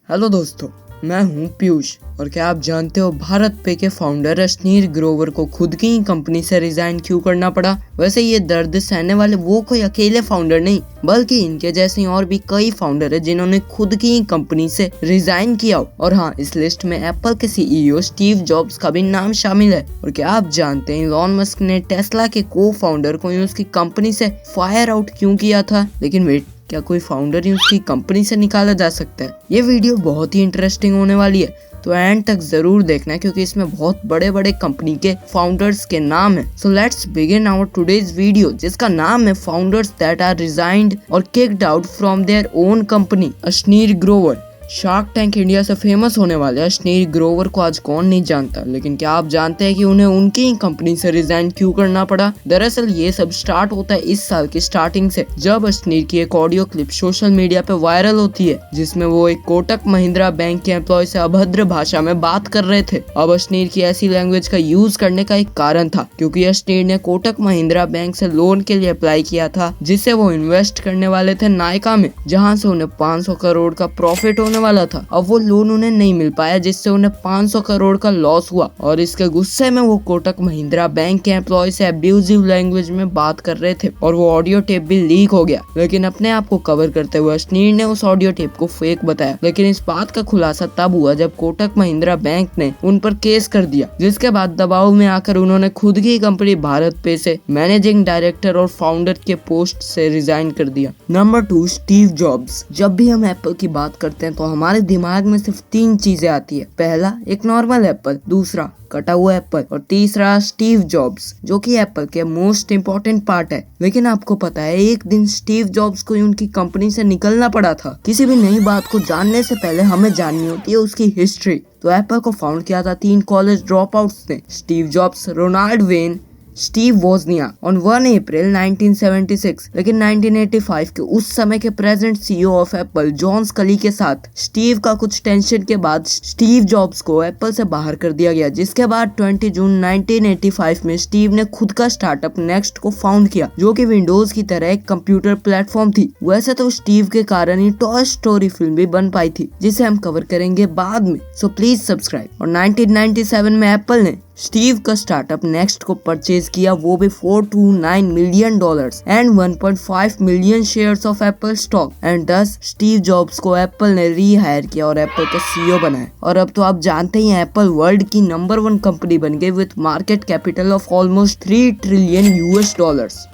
Hello दोस्तों, मैं हूं पीयूष और क्या आप जानते हो भारत पे के फाउंडर अशनीर ग्रोवर को खुद की ही कंपनी से रिजाइन क्यों करना पड़ा। वैसे ये दर्द सहने वाले वो कोई अकेले फाउंडर नहीं बल्कि इनके जैसे और भी कई फाउंडर है जिन्होंने खुद की ही कंपनी से रिजाइन किया। और हाँ, इस लिस्ट में एप्पल के सीईओ स्टीव जॉब्स का भी नाम शामिल है। और क्या आप जानते हैं इलॉन मस्क ने टेस्ला के को फाउंडर को उसकी कंपनी से फायर आउट क्यों किया था। लेकिन वेट, क्या कोई फाउंडर ही उसकी कंपनी से निकाला जा सकता है? ये वीडियो बहुत ही इंटरेस्टिंग होने वाली है, तो एंड तक जरूर देखना है क्योंकि इसमें बहुत बड़े बड़े कंपनी के फाउंडर्स के नाम है। So let's begin our today's video, जिसका नाम है फाउंडर्स दैट आर रिजाइंड और kicked out from their own company. Ashneer Grover. Shark tank India से फेमस होने वाले अशनीर ग्रोवर को आज कौन नहीं जानता, लेकिन क्या आप जानते हैं कि उन्हें उनकी ही कंपनी से रिजाइन क्यों करना पड़ा? दरअसल ये सब स्टार्ट होता है इस साल की स्टार्टिंग से, जब अशनीर की एक ऑडियो क्लिप सोशल मीडिया पे वायरल होती है जिसमें वो एक कोटक महिंद्रा बैंक के एम्प्लॉय से अभद्र भाषा में बात कर रहे थे। अब अशनीर की ऐसी लैंग्वेज का यूज करने का एक कारण था क्योंकि अशनीर ने कोटक महिंद्रा बैंक से लोन के लिए अप्लाई किया था जिससे वो इन्वेस्ट करने वाले थे नायका में, जहाँ से उन्हें 500 करोड़ का प्रॉफिट होने वाला था। अब वो लोन उन्हें नहीं मिल पाया जिससे उन्हें 500 करोड़ का लॉस हुआ और इसके गुस्से में वो कोटक महिंद्रा बैंक के एम्प्लॉय से अब्यूजिव लैंग्वेज में बात कर रहे थे और वो ऑडियो टेप भी लीक हो गया। लेकिन अपने आप को कवर करते हुए अशनीर ने उस ऑडियो टेप को फेक बताया। लेकिन इस बात का खुलासा तब हुआ जब कोटक महिंद्रा बैंक ने उन पर केस कर दिया, जिसके बाद दबाव में आकर उन्होंने खुद की कंपनी भारत पे से मैनेजिंग डायरेक्टर और फाउंडर के पोस्ट से रिजाइन कर दिया। Number 2, Steve jobs. जब भी हम एप्पल की बात करते हैं तो हमारे दिमाग में सिर्फ 3 चीजें आती है। पहला, एक नॉर्मल एप्पल, दूसरा कटा हुआ एप्पल और तीसरा स्टीव जॉब्स, जो कि एप्पल के मोस्ट इम्पोर्टेंट पार्ट है। लेकिन आपको पता है एक दिन स्टीव जॉब्स को उनकी कंपनी से निकलना पड़ा था। किसी भी नई बात को जानने से पहले हमें जाननी होती है उसकी हिस्ट्री। तो एप्पल को फाउंड किया था 3 कॉलेज ड्रॉप आउट्स ने, Steve Jobs, Ronald Wayne, Steve Wozniak on 1 April 1976। लेकिन 1985 के उस समय के present CEO of Apple John Sculley के साथ स्टीव का कुछ टेंशन के बाद स्टीव जॉब्स को एप्पल से बाहर कर दिया गया, जिसके बाद 20 जून 1985 में स्टीव ने खुद का स्टार्टअप नेक्स्ट को फाउंड किया, जो कि विंडोज की तरह एक कंप्यूटर प्लेटफॉर्म थी। वैसे तो स्टीव के कारण ही टॉय स्टोरी फिल्म भी बन पाई थी, जिसे हम कवर करेंगे बाद में, सो प्लीज सब्सक्राइब। और 1997 में एप्पल ने स्टीव का स्टार्टअप नेक्स्ट को परचेज किया, वो भी $429 million and 1.5 million shares of Apple stock. And दस स्टीव जॉब्स को एप्पल ने रीहायर किया और एप्पल का सीईओ बनाया। और अब तो आप जानते ही एप्पल वर्ल्ड की नंबर 1 कंपनी बन गई with market capital of almost $3 trillion.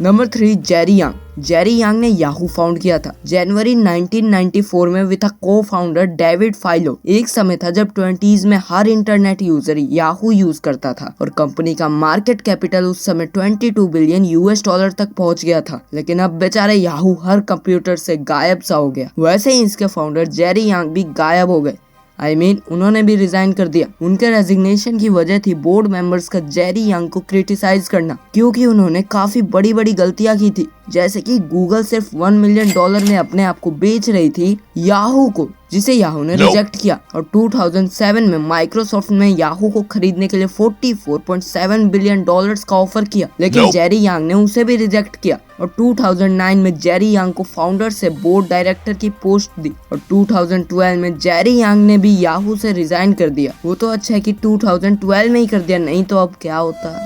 Number 3, Jerry Yang. Jerry Yang ने याहू फाउंड किया था जनवरी 1994 में विथ अ को फाउंडर डेविड फाइलो। एक समय था जब 20s में हर इंटरनेट यूजर याहू यूज करता था और कंपनी का मार्केट कैपिटल उस समय $22 बिलियन तक पहुंच गया था। लेकिन अब बेचारे याहू हर कंप्यूटर से गायब सा हो गया। वैसे ही इसके फाउंडर जेरी यांग भी गायब हो गए। उन्होंने भी रिजाइन कर दिया। उनके रेजिग्नेशन की वजह थी बोर्ड मेंबर्स का जेरी यांग को क्रिटिसाइज करना, क्योंकि उन्होंने काफी बड़ी बड़ी गलतियां की थी, जैसे कि गूगल सिर्फ $1 मिलियन में अपने आप को बेच रही थी याहू को, जिसे याहू ने रिजेक्ट किया। और 2007 में माइक्रोसॉफ्ट ने याहू को खरीदने के लिए $44.7 बिलियन का ऑफर किया, लेकिन जेरी यांग ने उसे भी रिजेक्ट किया। और 2009 में जेरी यांग को फाउंडर से बोर्ड डायरेक्टर की पोस्ट दी और 2012 में जेरी यांग ने भी याहू से रिजाइन कर दिया। वो तो अच्छा है कि 2012 में ही कर दिया, नहीं तो अब क्या होता।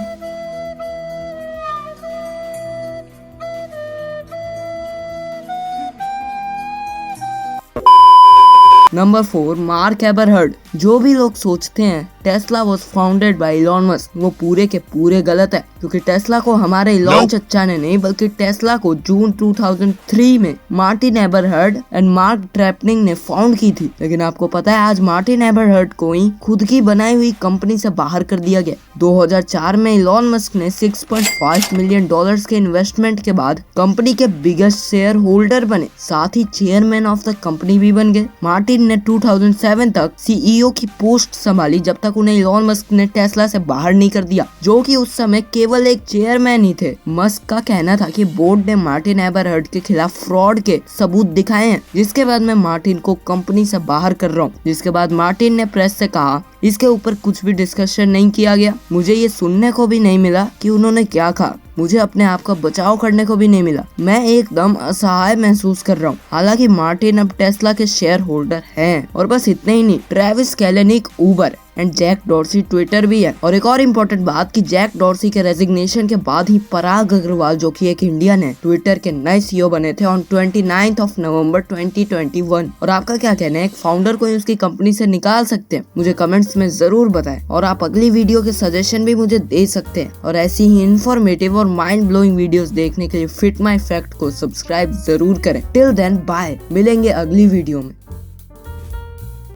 Number 4, Mark Eberhard. जो भी लोग सोचते हैं Tesla was founded by Elon Musk, वो पूरे के पूरे गलत है, क्योंकि टेस्ला को हमारे इलॉन चच्चा ने नहीं बल्कि टेस्ला को जून 2003 में मार्टिन एबरहर्ड एंड मार्क ट्रेपनिंग ने फाउंड की थी। लेकिन आपको पता है आज मार्टिन एबरहर्ड को ही खुद की बनाई हुई कंपनी से बाहर कर दिया गया। 2004 में इलॉन मस्क ने $6.5 मिलियन के इन्वेस्टमेंट के बाद कंपनी के बिगेस्ट शेयर होल्डर बने, साथ ही चेयरमैन ऑफ द कंपनी भी बन गए। मार्टिन ने 2007 तक सीईओ की पोस्ट संभाली जब तक उन्हें इलॉन मस्क ने टेस्ला से बाहर नहीं कर दिया, जो कि उस समय केवल एक चेयरमैन ही थे। मस्क का कहना था कि बोर्ड ने मार्टिन एबरहर्ड के खिलाफ फ्रॉड के सबूत दिखाए हैं, जिसके बाद मैं मार्टिन को कंपनी से बाहर कर रहा हूँ। जिसके बाद मार्टिन ने प्रेस से कहा इसके ऊपर कुछ भी डिस्कशन नहीं किया गया। मुझे ये सुनने को भी नहीं मिला कि उन्होंने क्या कहा। मुझे अपने आप का बचाव करने को भी नहीं मिला। मैं एकदम असहाय महसूस कर रहा हूँ। हालांकि मार्टिन अब टेस्ला के शेयर होल्डर हैं। और बस इतने ही नहीं, Travis Kalanick Uber and Jack Dorsey Twitter भी है। और एक और इम्पोर्टेंट बात कि जैक डॉर्सी के रेजिग्नेशन के बाद ही पराग अग्रवाल, जो कि एक इंडियन है, ट्विटर के नए सीईओ बने थे ऑन 29 नवंबर 2021। और आपका क्या कहना है, एक फाउंडर को उसकी कंपनी से निकाल सकते हैं? मुझे कमेंट्स में जरूर बताएं। और आप अगली वीडियो के सजेशन भी मुझे दे सकते हैं। और ऐसी ही इन्फॉर्मेटिव और माइंड ब्लोइंग वीडियोस देखने के लिए फिट माई फैक्ट को सब्सक्राइब जरूर करें। टिल देन बाय, मिलेंगे अगली वीडियो में।